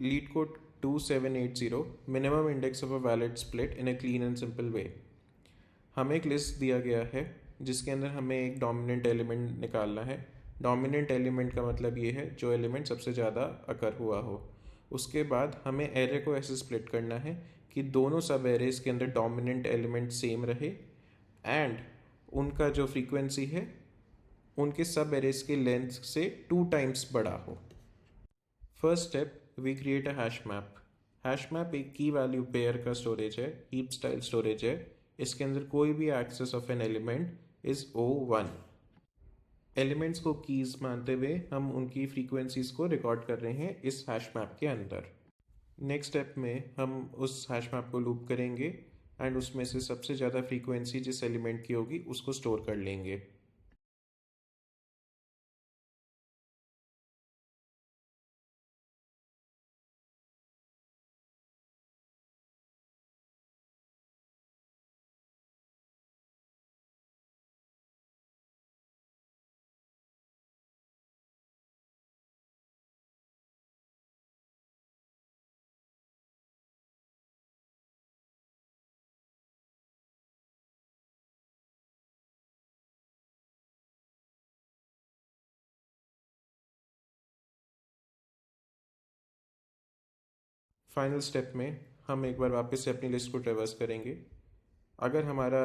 LeetCode 2780 minimum index of a valid split in a clean and simple way। हमें एक list दिया गया है जिसके अंदर हमें एक डोमिनेंट एलिमेंट निकालना है। डोमिनेंट एलिमेंट का मतलब ये है जो एलिमेंट सबसे ज़्यादा अकर हुआ हो। उसके बाद हमें एरे को ऐसे स्प्लिट करना है कि दोनों सब एरेज के अंदर डोमिनेंट एलिमेंट सेम रहे एंड उनका जो फ्रीक्वेंसी है उनके सब एरेज के लेंथ से 2 टाइम्स बड़ा हो। First step, we create a hash map. Hash map एक की वैल्यू पेयर का स्टोरेज है, हीप स्टाइल स्टोरेज है। इसके अंदर कोई भी access of an element is O1। Elements को कीज मानते हुए हम उनकी फ्रीक्वेंसीज को रिकॉर्ड कर रहे हैं इस हैश मैप के अंदर। नेक्स्ट स्टेप में हम उस हैश मैप को लूप करेंगे एंड उसमें से सबसे ज़्यादा फ्रीक्वेंसी जिस एलिमेंट की होगी उसको स्टोर कर लेंगे। फाइनल स्टेप में हम एक बार वापस से अपनी लिस्ट को ट्रेवर्स करेंगे। अगर हमारा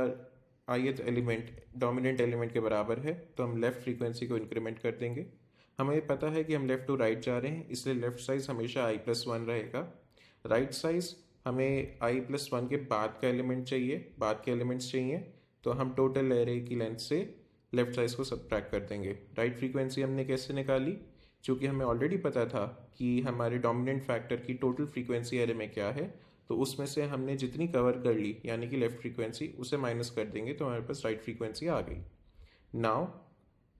ith एलिमेंट डोमिनेंट एलिमेंट के बराबर है तो हम लेफ़्ट फ्रीक्वेंसी को इंक्रीमेंट कर देंगे। हमें पता है कि हम लेफ़्ट टू राइट जा रहे हैं, इसलिए लेफ़्ट साइज हमेशा i+1 रहेगा। राइट साइज हमें i+1 के बाद का एलिमेंट चाहिए, बाद के एलिमेंट्स चाहिए, तो हम टोटल एरे की लेंथ से लेफ़्ट साइज को सब्ट्रैक्ट कर देंगे। राइट फ्रीक्वेंसी हमने कैसे निकाली? चूँकि हमें ऑलरेडी पता था कि हमारे डोमिनेंट फैक्टर की टोटल फ्रीक्वेंसी एरे में क्या है, तो उसमें से हमने जितनी कवर कर ली यानी कि लेफ़्ट फ्रीक्वेंसी उसे माइनस कर देंगे तो हमारे पास राइट फ्रीक्वेंसी आ गई। नाउ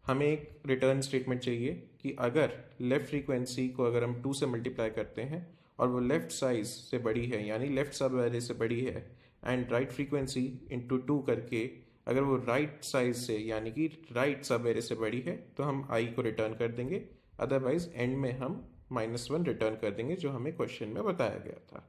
हमें एक रिटर्न स्टेटमेंट चाहिए कि अगर लेफ़्ट फ्रीक्वेंसी को अगर हम 2 से मल्टीप्लाई करते हैं और वो लेफ़्ट साइज से बड़ी है यानी लेफ़्ट सब एरे से बड़ी है एंड राइट फ्रीक्वेंसी इंटू 2 करके अगर वो राइट साइज से यानी कि राइट सब एरे से बड़ी है तो हम आई को रिटर्न कर देंगे। अदरवाइज एंड में हम -1 रिटर्न कर देंगे जो हमें क्वेश्चन में बताया गया था।